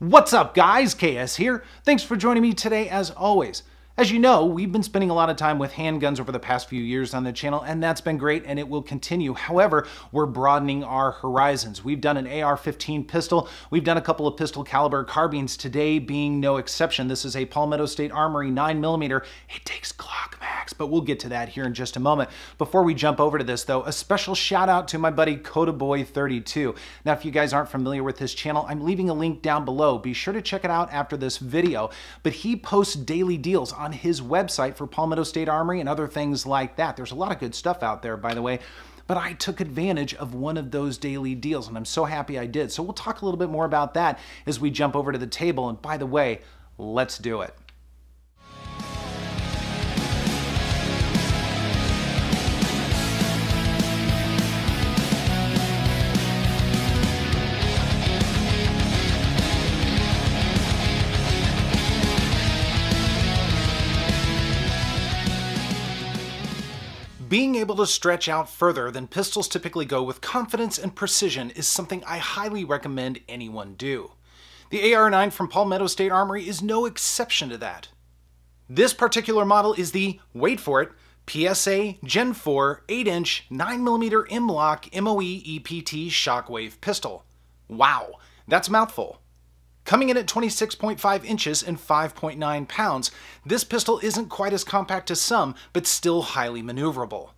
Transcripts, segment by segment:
What's up guys, KS here. Thanks for joining me today as always. As you know, we've been spending a lot of time with handguns over the past few years on the channel, and that's been great and it will continue. However, we're broadening our horizons. We've done an AR-15 pistol, we've done a couple of pistol caliber carbines, today being no exception. This is a Palmetto State Armory 9mm. It takes Glock mags, but we'll get to that here in just a moment. Before we jump over to this though, a special shout out to my buddy Codaboy32. Now if you guys aren't familiar with his channel, I'm leaving a link down below. Be sure to check it out after this video, but he posts daily deals on his website for Palmetto State Armory and other things like that. There's a lot of good stuff out there, by the way, but I took advantage of one of those daily deals and I'm so happy I did. So we'll talk a little bit more about that as we jump over to the table. And by the way, let's do it. Being able to stretch out further than pistols typically go with confidence and precision is something I highly recommend anyone do. The AR9 from Palmetto State Armory is no exception to that. This particular model is the, wait for it, PSA Gen 4 8-inch 9mm M-LOK MOE EPT Shockwave pistol. Wow, that's a mouthful. Coming in at 26.5 inches and 5.9 pounds, this pistol isn't quite as compact as some, but still highly maneuverable.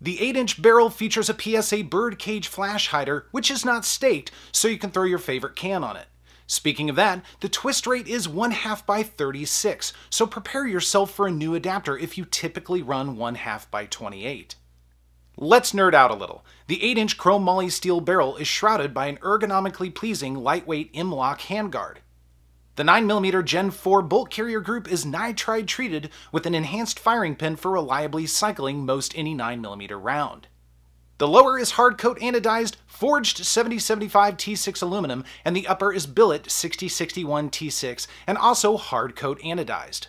The 8-inch barrel features a PSA birdcage flash hider, which is not staked, so you can throw your favorite can on it. Speaking of that, the twist rate is 1/2 by 36, so prepare yourself for a new adapter if you typically run 1/2 by 28. Let's nerd out a little. The 8-inch chrome moly steel barrel is shrouded by an ergonomically pleasing lightweight M-LOK handguard. The 9mm Gen 4 bolt carrier group is nitride treated with an enhanced firing pin for reliably cycling most any 9mm round. The lower is hardcoat anodized forged 7075 T6 aluminum and the upper is billet 6061 T6 and also hardcoat anodized.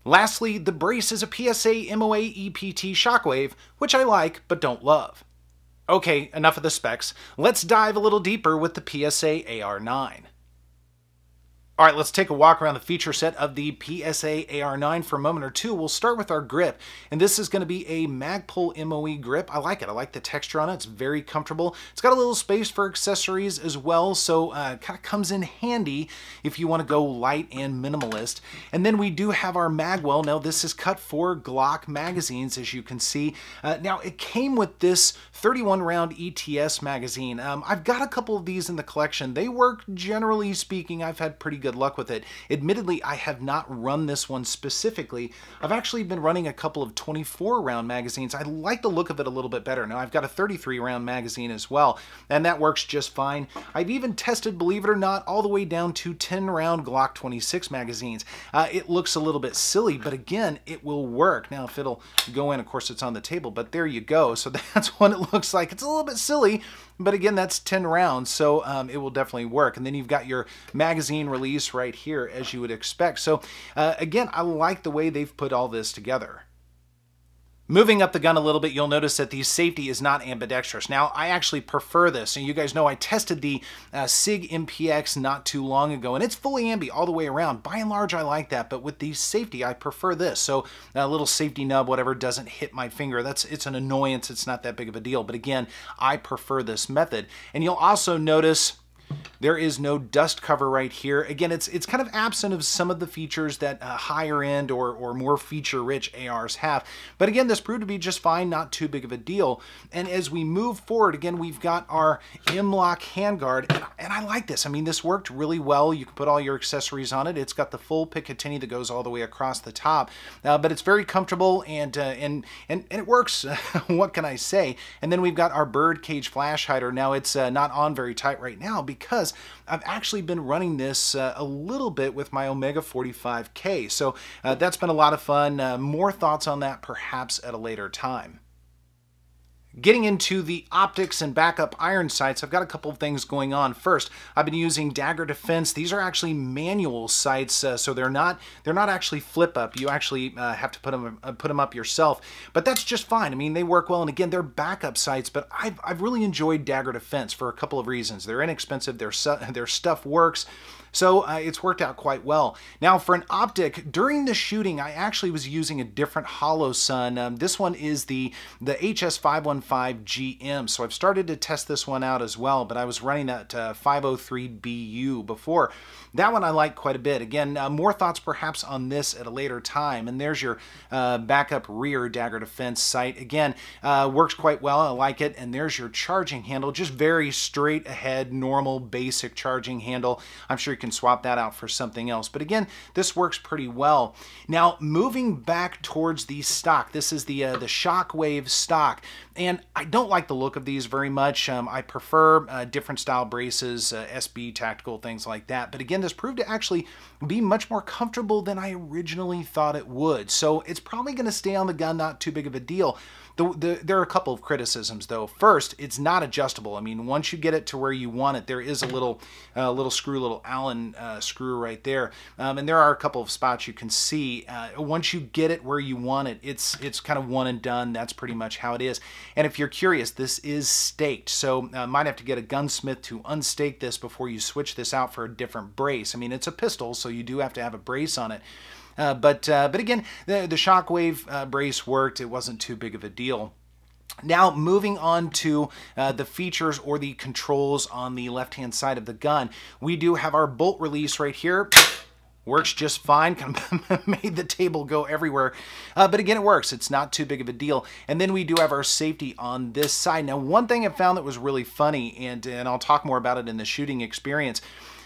Lastly, the brace is a PSA MOA EPT Shockwave, which I like but don't love. Okay, enough of the specs. Let's dive a little deeper with the PSA AR9. Alright, let's take a walk around the feature set of the PSA AR9 for a moment or two. We'll start with our grip, and this is going to be a Magpul MOE grip. I like it. I like the texture on it. It's very comfortable. It's got a little space for accessories as well, so it kind of comes in handy if you want to go light and minimalist. And then we do have our magwell. Now this is cut for Glock magazines, as you can see. Now it came with this 31 round ETS magazine. I've got a couple of these in the collection. They work, generally speaking. I've had pretty good luck with it. Admittedly, I have not run this one specifically. I've actually been running a couple of 24 round magazines. I like the look of it a little bit better. Now I've got a 33 round magazine as well, and that works just fine. I've even tested, believe it or not, all the way down to 10 round Glock 26 magazines. It looks a little bit silly, but again, it will work. Now if it'll go in, of course it's on the table, but there you go. So that's what it looks like. It's a little bit silly, but again, that's 10 rounds, so it will definitely work. And then you've got your magazine release right here, as you would expect. So again, I like the way they've put all this together. Moving up the gun a little bit, you'll notice that the safety is not ambidextrous. Now, I actually prefer this. And you guys know I tested the SIG MPX not too long ago, and it's fully ambi all the way around. By and large, I like that, but with the safety, I prefer this. So a little safety nub, whatever, doesn't hit my finger. It's an annoyance. It's not that big of a deal. But again, I prefer this method. And you'll also notice there is no dust cover right here. Again, it's kind of absent of some of the features that higher end or more feature-rich ARs have. But again, this proved to be just fine, not too big of a deal. And as we move forward, again, we've got our M-LOK handguard, and I like this. I mean, this worked really well. You can put all your accessories on it. It's got the full Picatinny that goes all the way across the top, but it's very comfortable and it works. What can I say? And then we've got our birdcage flash hider. Now it's not on very tight right now because I've actually been running this a little bit with my Omega 45K, so that's been a lot of fun. More thoughts on that perhaps at a later time. Getting into the optics and backup iron sights, I've got a couple of things going on. First, I've been using Dagger Defense. These are actually manual sights, so they're not actually flip up. You actually have to put them up yourself, but that's just fine. I mean, they work well, and again, they're backup sights. But I've really enjoyed Dagger Defense for a couple of reasons. They're inexpensive. Their stuff works. So it's worked out quite well. Now for an optic, during the shooting, I actually was using a different Holosun. This one is the HS515GM. So I've started to test this one out as well, but I was running that 503BU before. That one I like quite a bit. Again, more thoughts perhaps on this at a later time. And there's your backup rear Dagger Defense sight. Again, works quite well. I like it. And there's your charging handle. Just very straight ahead, normal, basic charging handle. I'm sure you can swap that out for something else. But again, this works pretty well. Now, moving back towards the stock. This is the Shockwave stock. And I don't like the look of these very much. I prefer different style braces, SB tactical, things like that. But again, this proved to actually be much more comfortable than I originally thought it would. So it's probably going to stay on the gun, not too big of a deal. There are a couple of criticisms though. First, it's not adjustable. I mean, once you get it to where you want it, there is a little Allen screw right there, and there are a couple of spots you can see. Once you get it where you want it, it's kind of one and done. That's pretty much how it is. And if you're curious, this is staked, so might have to get a gunsmith to unstake this before you switch this out for a different brace. I mean, it's a pistol, so you do have to have a brace on it. But again, the Shockwave brace worked. It wasn't too big of a deal. Now, moving on to the features or the controls on the left-hand side of the gun, we do have our bolt release right here. Works just fine. Kind of made the table go everywhere. But again, it works. It's not too big of a deal. And then we do have our safety on this side. Now, one thing I found that was really funny, and I'll talk more about it in the shooting experience,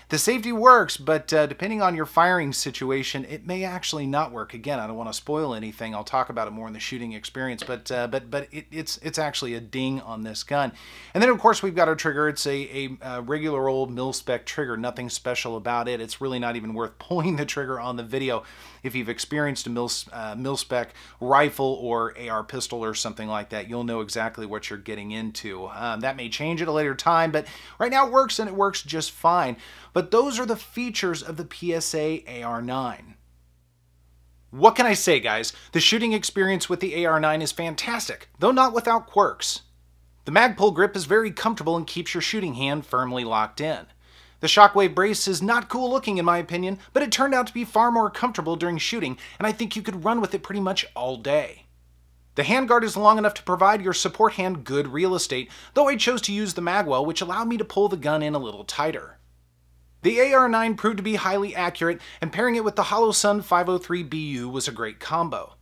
the safety works, but depending on your firing situation, it may actually not work. Again, I don't want to spoil anything. I'll talk about it more in the shooting experience, but it's actually a ding on this gun. And then, of course, we've got our trigger. It's a regular old mil-spec trigger. Nothing special about it. It's really not even worth pulling the trigger on the video if you've experienced a mil-spec rifle or AR pistol or something like that. You'll know exactly what you're getting into. That may change at a later time, but right now it works, and it works just fine. But those are the features of the PSA AR9. What can I say, guys? The shooting experience with the AR9 is fantastic, though not without quirks. The mag pull grip is very comfortable and keeps your shooting hand firmly locked in. The Shockwave brace is not cool looking in my opinion, but it turned out to be far more comfortable during shooting, and I think you could run with it pretty much all day. The handguard is long enough to provide your support hand good real estate, though I chose to use the magwell, which allowed me to pull the gun in a little tighter. The AR9 proved to be highly accurate, and pairing it with the Holosun 503BU was a great combo.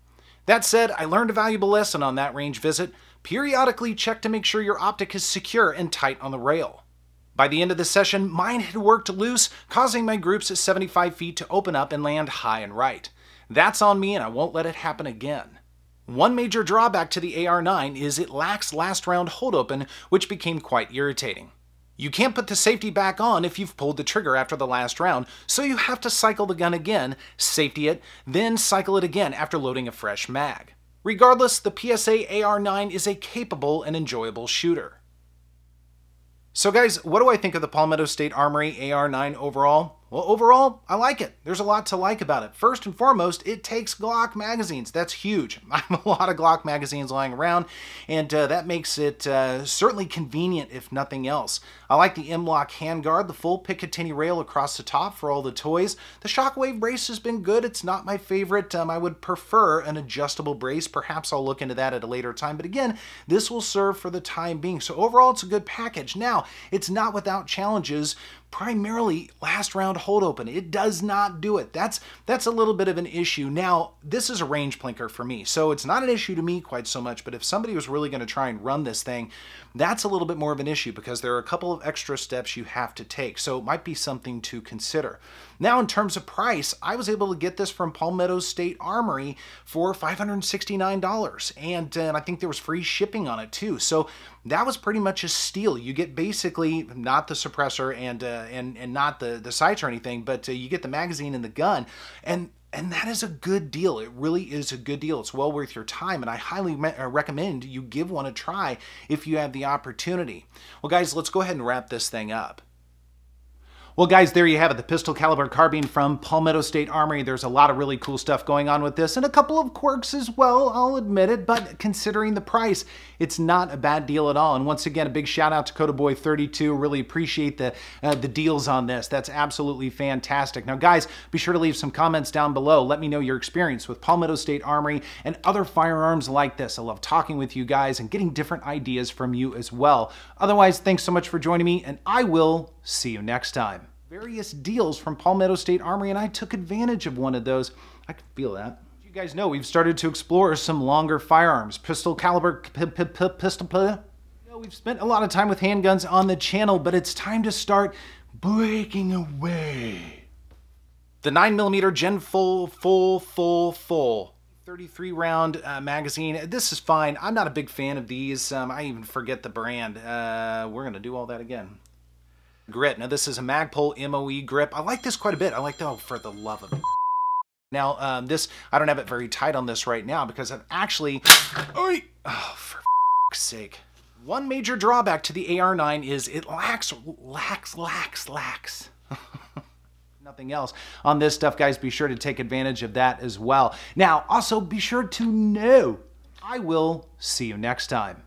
That said, I learned a valuable lesson on that range visit. Periodically check to make sure your optic is secure and tight on the rail. By the end of the session, mine had worked loose, causing my groups at 75 feet to open up and land high and right. That's on me, and I won't let it happen again. One major drawback to the AR9 is it lacks last round hold open, which became quite irritating. You can't put the safety back on if you've pulled the trigger after the last round, so you have to cycle the gun again, safety it, then cycle it again after loading a fresh mag. Regardless, the PSA AR9 is a capable and enjoyable shooter. So guys, what do I think of the Palmetto State Armory AR9 overall? Well, overall, I like it. There's a lot to like about it. First and foremost, it takes Glock magazines. That's huge. I have a lot of Glock magazines lying around, and that makes it certainly convenient, if nothing else. I like the M-LOK handguard, the full Picatinny rail across the top for all the toys. The Shockwave brace has been good. It's not my favorite. I would prefer an adjustable brace. Perhaps I'll look into that at a later time, but again, this will serve for the time being. So overall, it's a good package. Now, it's not without challenges. Primarily last round hold open. It does not do it. That's a little bit of an issue. Now, this is a range plinker for me, so it's not an issue to me quite so much, but if somebody was really going to try and run this thing, that's a little bit more of an issue because there are a couple of extra steps you have to take, so it might be something to consider. Now, in terms of price, I was able to get this from Palmetto State Armory for $569, and I think there was free shipping on it too, so that was pretty much a steal. You get basically not the suppressor and and not the sights or anything, but you get the magazine and the gun, and that is a good deal. It really is a good deal. It's well worth your time, and I highly recommend you give one a try if you have the opportunity. Well, guys, let's go ahead and wrap this thing up. Well, guys, there you have it, the pistol caliber carbine from Palmetto State Armory. There's a lot of really cool stuff going on with this, and a couple of quirks as well, I'll admit it, but considering the price, it's not a bad deal at all. And once again, a big shout out to CodaBoy32. Really appreciate the deals on this. That's absolutely fantastic. Now, guys, be sure to leave some comments down below. Let me know your experience with Palmetto State Armory and other firearms like this. I love talking with you guys and getting different ideas from you as well. Otherwise, thanks so much for joining me, and I will see you next time. Various deals from Palmetto State Armory, and I took advantage of one of those. I can feel that. You guys know we've started to explore some longer firearms, pistol caliber, pistol. We've spent a lot of time with handguns on the channel, but it's time to start breaking away. The 9mm Gen full 33 round magazine. This is fine. I'm not a big fan of these. I even forget the brand. We're gonna do all that again. Grip. Now this is a Magpul MOE grip. I like this quite a bit. I like that, oh, for the love of it. Now this, I don't have it very tight on this right now because I've actually, oh, for f***'s sake. One major drawback to the AR9 is it lacks. Nothing else on this stuff, guys. Be sure to take advantage of that as well. Now, also be sure to know I will see you next time.